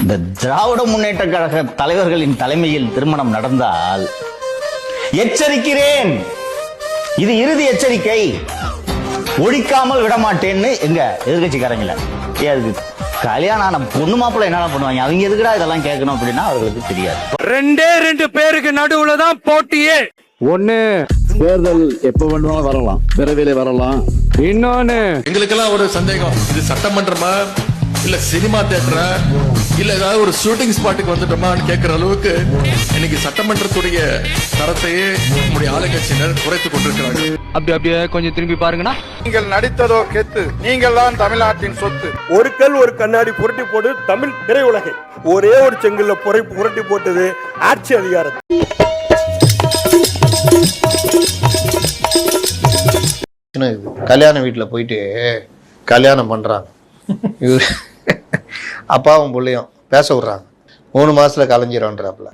இந்த திராவிட முன்னேற்ற கழக தலைவர்களின் தலைமையில் திருமணம் நடந்தால் எச்சரிக்கிறேன், இது இறுதி எச்சரிக்கை, ஒழிக்காமல் விடமாட்டேன்னு எங்க எதிர்கட்சிக்காரங்கள அதுக்கு கல்யாணம் ஆன பொண்ணு மாப்பிள்ள என்ன பண்ணுவாங்க, அவங்க எதுக்குடா இதெல்லாம் கேட்கணும் அப்படின்னா அவர்களுக்கு தெரியாது. ரெண்டு பேருக்கு நடுவுல தான் போட்டியே. ஒண்ணு, தேர்தல் எப்ப வேணுமாலும் வரலாம், விரைவில் வரலாம். இன்னொன்னு, எங்களுக்கெல்லாம் ஒரு சந்தேகம், இது சட்டமன்றமா இல்ல சினிமா தியேட்டரா இல்ல ஏதாவது ஒரு ஷூட்டிங் ஸ்பாட்டுக்கு வந்துட்டோமான்னு கேட்கிற அளவுக்கு இன்னைக்கு சட்டமன்றத்துடைய தரத்தையே நம்முடைய ஆளுங்கட்சியினர் குறைத்துக் கொண்டிருக்கிறாங்க. அப்படியே கொஞ்சம் திரும்பி பாருங்கண்ணா. நீங்கள் நடித்ததோ கெத்து, நீங்கள் தான் தமிழ்நாட்டின் சொத்து. ஒரு கல் ஒரு கண்ணாடி புரட்டி போடு தமிழ் திரையுலகை ஒரே ஒரு செங்கல்ல புரட்டி போட்டது ஆட்சி அதிகாரம். கல்யாண வீட்டுல போயிட்டு கல்யாணம் பண்றாங்க, இவரு அப்பாவும் பிள்ளையும் பேச விடுறாங்க, 3 மாசத்துல கலைஞ்சிரோன்றாப்புல.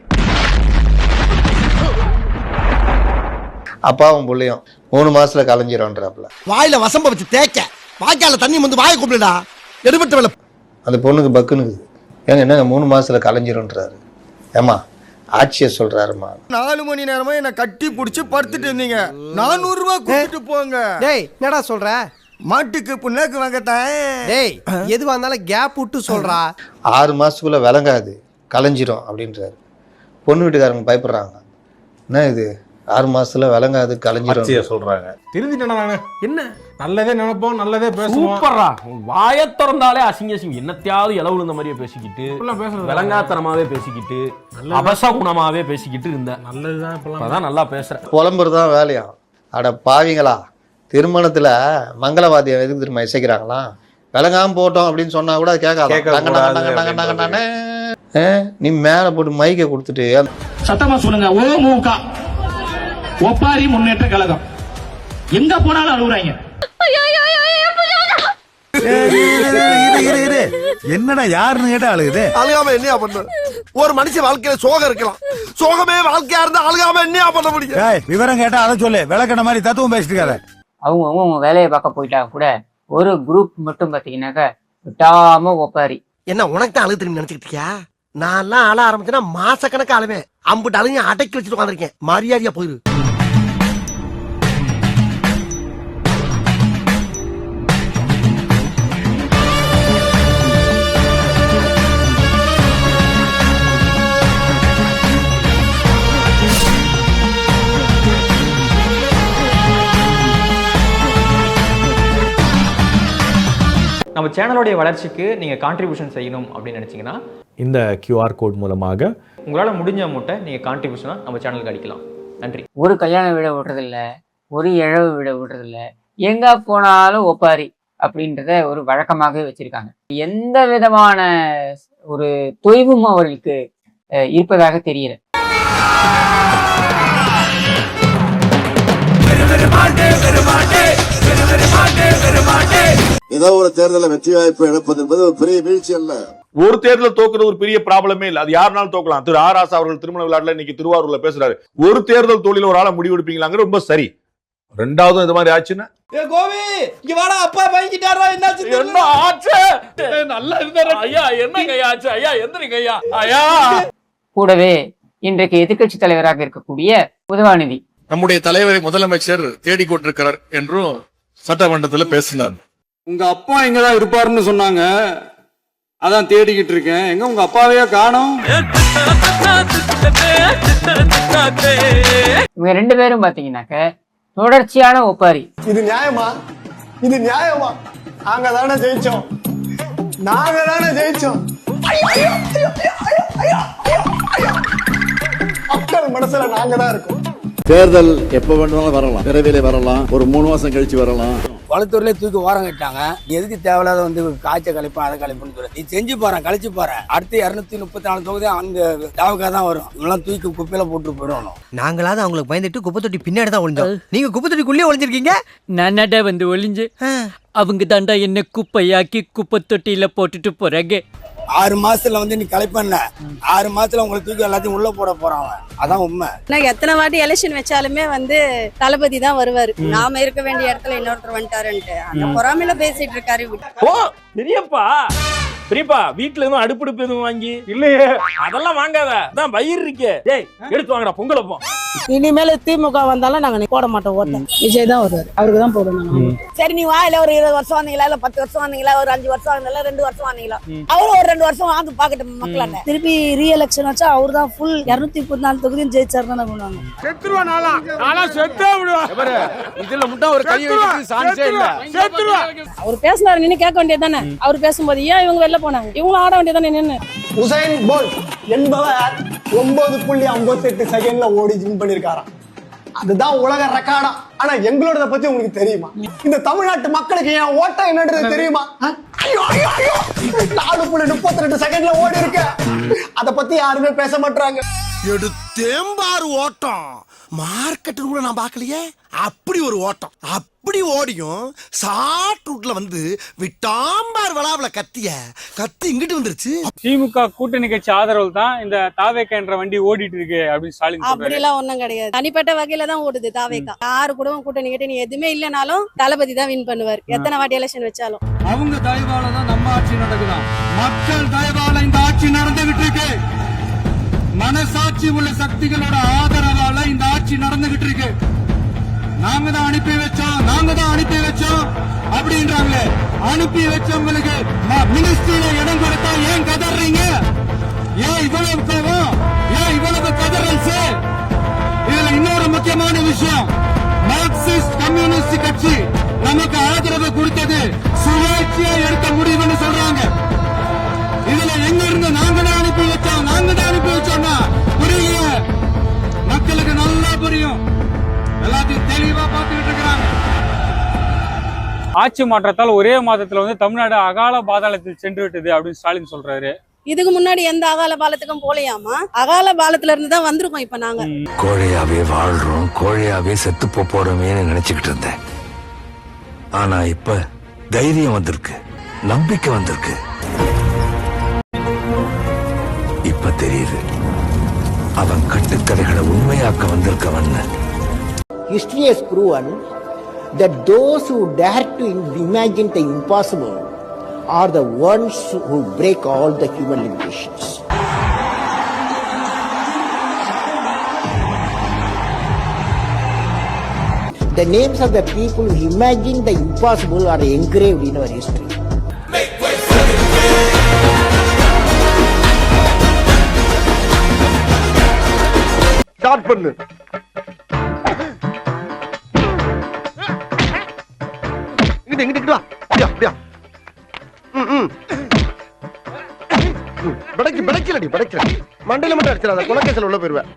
அப்பாவும் பிள்ளையும் 3 மாசத்துல கலைஞ்சிரோன்றாப்புல. வாயில வசம்ப வச்சு தேய்க்க, வாய்க்கால தண்ணி வந்து வாயை கூப்பிடுடா, எடுபட்ட வேலை. அந்த பொண்ணுக்கு பக்குனுக்குது, ஏங்க என்னங்க 3 மாசத்துல கலைஞ்சிரோன்றாரு. ஏமா ஆட்சியை சொல்றாருமா. 4 மணி நேரமா என்ன கட்டி புடிச்சு படுத்துட்டு இருந்தீங்க, 400 ரூபாய் கொடுத்துட்டு போங்க. டேய் என்னடா சொல்ற, மாட்டுக்கு புண்ணாக்கு வாங்கத்தான். டேய் எதுவா இருந்தாலும் கேப் விட்டு சொல்றா. 6 மாசத்துக்குள்ள விளங்காது கலைஞ்சிரும் அப்படின்றாரு. பொண்ணு வீட்டுக்காரங்க பயப்படுறாங்க, என்ன இது 6 மாசத்துல விளங்காது கலைஞ்சிரும் சொல்றாங்க. திருந்திட்டேன் நானு. என்ன நல்லதே நினைப்போம், நல்லதே பேசுவோம். சூப்பரா வாயை திறந்தாலே அசிங்க அசிங்க என்னத்தையாவது இளவுல இந்த மாதிரியே பேசிக்கிட்டு, விளங்காத்தனமாவே பேசிக்கிட்டு, அபசகுணமாவே பேசிக்கிட்டு இருந்தேன். நல்லதுதான், இப்பதான் நல்லா பேசுறேன். புலம்புறதுதான் வேலையா? அட பாவிங்களா, திருமணத்துல மங்களவாதியம் எதுக்கு திரும்ப இசைக்கிறாங்களா? விளங்காம போட்டோம் அப்படின்னு சொன்னா கூட கேட்கலாம். நீ மேல போட்டு மைக்க கொடுத்துட்டு சத்தமா சொல்லுங்க, ஓமுக ஒப்பாரி முன்னேற்ற கழகம் எங்க போனாலும் அழுகுறாங்க. என்னடா யாருன்னு கேட்டா அழுகுது? அழுகாம என்னையா பண்ண? ஒரு மனுஷன் வாழ்க்கையில சோகம் இருக்கலாம், சோகமே வாழ்க்கையா இருந்தா அழுகாம என்னையா பண்ண முடியும்? விவரம் கேட்டா அதை சொல்லு, விளக்கண மாதிரி தத்துவம் பேசிட்டு இருக்காத. அவங்க வேலையை பார்க்க போயிட்டா கூட ஒரு குரூப் மட்டும் பாத்தீங்கன்னாக்க விட்டாம ஒப்பாரி. என்ன உனக்கு தான் அழுகு திரும்பி நினைச்சுக்கிட்டு இருக்கியா? நான் எல்லாம் அழ ஆரம்பிச்சேன்னா மாசக்கணக்கு அழுவேன். அம்புட்டு அழுங்க அடக்கி வச்சுட்டு உட்காந்துருக்கேன். மரியாதையா போயிரு. நம்ம சேனலோடைய வளர்ச்சிக்கு நீங்கள் கான்ட்ரிபியூஷன் செய்யணும் அப்படின்னு நினச்சிங்கன்னா இந்த QR கோட் மூலமாக உங்களால் முடிஞ்ச அமௌண்ட்டை நீங்கள் கான்ட்ரிபியூஷனாக நம்ம சேனலுக்கு அடிக்கலாம். நன்றி. ஒரு கல்யாண வீட விடுறதில்ல, ஒரு இழவு வீட விடுறதில்ல, எங்க போனாலும் ஒப்பாரி அப்படின்றத ஒரு வழக்கமாகவே வச்சிருக்காங்க. எந்த விதமான ஒரு தொய்வும் அவர்களுக்கு இருப்பதாக தெரியல. ஏதோ ஒரு தேர்தலை வெற்றி வாய்ப்பு இழப்பது என்பது ஒரு பெரிய வீழ்ச்சி அல்ல. ஒரு தேர்தல் தோக்குறது ஒரு பெரிய ப்ராப்ளமே இல்ல, அது யாருனாலும் தோக்கலாம். திரு ஆர் ராசா அவர்கள் திருமண விழாவில் இன்னைக்கு திருவாரூர்ல பேசுறாரு, ஒரு தேர்தல் தோல்வியில ஒரு ஆளை முடிவெடுப்பீங்களாங்க, ரொம்ப சரி. 2வது இந்த மாதிரி ஆச்சுன்னா கோவி இங்க வாடா, அப்பா பயங்கிட்டாரா, என்ன ஆச்சு? நல்லா இருந்தாரு ஐயா, என்னங்க ஆச்சு ஐயா, எந்திரிங்க ஐயா. ஐயா கூடவே இன்றைக்கு எதிர்கட்சி தலைவராக இருக்கக்கூடிய உதவாநிதி நம்முடைய தலைவரை முதலமைச்சர் தேடிக்கொண்டிருக்கிறார் என்றும் சட்டமன்றத்தில் பேசினார். உங்க அப்பா எங்கதான் இருப்பாருன்னு சொன்னாங்க, அதான் தேடிக்கிட்டு இருக்கேன். எங்க உங்க அப்பாவையே காணோம். இவங்க 2 பேரும் பாத்தீங்கன்னாக்க தொடர்ச்சியான ஒப்பாரி. இது நியாயமா? இது நியாயமா? நாங்க தானே ஜெயிச்சோம், நாங்க தானே ஜெயிச்சோம். மக்கள் மனசுல நாங்க தான் இருக்கோம். தேர்தல் எப்ப வேணுமாலும் வரலாம், விரைவில் வரலாம், ஒரு 3 மாசம் கழிச்சு வரலாம். வளத்தூர்லயே தூக்கி ஓரம் கட்டாங்க. எதுக்கு தேவையில்லாத வந்து காய்ச்ச கழிப்பா அதை கழிப்புன்னு சொல்ல, நீ செஞ்சு போறேன் கழிச்சு போறேன். அடுத்து 234 தொகுதி அந்த தாவுக்கா தான் வரும். இவெல்லாம் தூக்கி குப்பையில போட்டு போயிடணும். நாங்களாவது அவங்களுக்கு பயந்துட்டு குப்பை தொட்டி பின்னாடி தான் ஒளிஞ்சோம், நீங்க குப்பை தொட்டிக்குள்ளேயே ஒளிஞ்சிருக்கீங்க. நானாடா வந்து ஒளிஞ்சு, அவங்க தாண்டா என்ன குப்பையாக்கி குப்பை தொட்டியில போட்டுட்டு போறாங்க. 6 மாசத்துல வந்து நீ கலைப்பண்ண, 6 மாசத்துல உங்களை தூக்கி எல்லாத்தையும் உள்ள போட போறாங்க. அதான் உண்மை. எத்தனை வாட்டி எலெக்ஷன் வச்சாலுமே வந்து தளபதி தான் வருவாரு. நாம இருக்க வேண்டிய இடத்துல இன்னொருத்தர் வந்துட்டாருன்ட்டு அந்த பொறாமையில பேசிட்டு இருக்காரு. பெரியப்பா பெரியப்பா வீட்டுல எதுவும் அடுப்பு எதுவும் வாங்கி இல்லையே, அதெல்லாம் வாங்காத, அதான் வயிறு இருக்கே. டேய் எடுத்து வாங்கடா பொங்கல் வைப்போம். இனிமேல திமுக வந்தாலும் நாங்க போட மாட்டோம் ஓட்ட. விஜய் தான் வருவாரு, அவருக்கு தான் போடணும். சரி நீ வாயில ஒரு 20 வருஷம் வந்தீங்களா, இல்ல 10 வருஷம் வந்தீங்களா, ஒரு 5 வருஷம் வந்தீங்களா, 2 வருஷம் வந்தீங்களா, அவரும் ஒரு 2 வருஷம் வாங்க பாக்கட்டும் மக்களான. திருப்பி ரீ எலெக்ஷன் வச்சா அவரு தான் ஃபுல் 234 தொகுதியும் ஜெயிச்சாரு தானே பண்ணுவாங்க. செத்துருவா நானா செத்தே விடுவா. இதுல முட்டா ஒரு கை வைக்கிறது சான்ஸே இல்ல. செத்துருவா. அவர் பேசினாரு, நின்னு கேட்க வேண்டியது தானே. அவர் பேசும்போது ஏன் இவங்க வெளில போனாங்க, இவங்களும் ஆட வேண்டியது தானே நின்னு. உசைன் போல்ட் என்பவர் 9.58 செகண்ட்ல ஓடி வின் பண்ணிருக்காராம். அதுதான் உலக ரெக்கார்டா. ஆனா எங்களோட பத்தி உங்களுக்கு தெரியுமா? இந்த தமிழ்நாட்டு மக்களுக்கு என் ஓட்டம் என்னன்றது தெரியுமா? 4.32 செகண்ட்ல ஓடி இருக்க. அத பத்தி யாருமே பேச மாட்டாங்க. எடுத்தேம்பாரு ஓட்டம் மார்க்கெட் கூட நான் பார்க்கலையே. அப்படி ஒரு ஓட்டம், அப்படி ஓடியும் ஷார்ட் ரூட்ல வந்து விட்டாம்பார் வளாவல கத்தி இங்கிட்டு வந்துருச்சு. திமுக கூட்டணி கட்சி ஆதரவு தான் இந்த தாவேக்கா என்ற வண்டி ஓடிட்டு இருக்கு அப்படின்னு ஸ்டாலின் சொல்றாரு. அப்படி எல்லாம் ஒண்ணும் கிடையாது. தனிப்பட்ட வகையில தான் ஓடுது தாவேக்கா. யாரு கூடவும் கூட்டணி கிட்டணி எதுவுமே இல்லனாலும் தளபதி தான் வின் பண்ணுவார், எத்தனை வாட்டி எலெக்ஷன் வச்சாலும். அவங்க தயவால தான் நம்ம ஆட்சி நடக்குதான். மக்கள் தயவால இந்த ஆட்சி நடந்துகிட்டு இருக்கு. மனசாட்சி உள்ள சக்திகளோட ஆதரவால இந்த ஆட்சி நடந்துகிட்டு இருக்கு. நாங்க தான் அனுப்பி வச்சோம் அப்படின்றாங்களே. அனுப்பி வச்சவங்களுக்கு மினிஸ்ட்ரியில இடம் கொடுத்தா ஏன் கதறீங்க? ஏன் இவ்வளவு கோவம்? ஏன் இவ்வளவு கதறல்ஸ்? இதுல இன்னொரு முக்கியமான விஷயம், மார்க்சிஸ்ட் கம்யூனிஸ்ட் கட்சி நமக்கு ஆதரவு கொடுத்தது சுயேட்சையா எடுத்த முடிவுன்னு சொல்றாங்க. இதுல எங்க இருந்து நாங்க தான் அனுப்பி வச்சோம்னா புரியல. மக்களுக்கு நல்லா புரியும், எல்லாத்தையும் தெளிவா பார்த்துக்கிட்டு இருக்கிறாங்க. ஆட்சி மாற்றத்தால் ஒரே மாதத்துல வந்து தமிழ்நாடு அகால பாதாளத்தில் சென்று விட்டது அப்படின்னு ஸ்டாலின் சொல்றாரு. இதுக்கு முன்னாடி எந்த அகால பாலத்துக்கும் போலையாமா? அகால பாலத்துல இருந்து தான் வந்திருக்கோம் இப்ப நாங்க. கோழையாவே வாழ்றோம், கோழையாவே செத்து போறோமேன்னு நினைச்சுக்கிட்டு இருந்தேன். ஆனா இப்ப தைரியம் வந்திருக்கு, நம்பிக்கை வந்திருக்கு. இப்ப தெரியுது அவன் கட்டுக்கதைகளை உண்மையாக்க வந்திருக்கவன். History has proven that those who dare to imagine the impossible are the ones who break all the human limitations. The names of the people who imagine the impossible are engraved in our history. Start பண்ணு. இங்கிட்டு வா. அப்படியா படைக்கலடி மண்டையில மட்டும் அடிச்சிடாத, குலக்கேசல் உள்ள போயிருவேன்.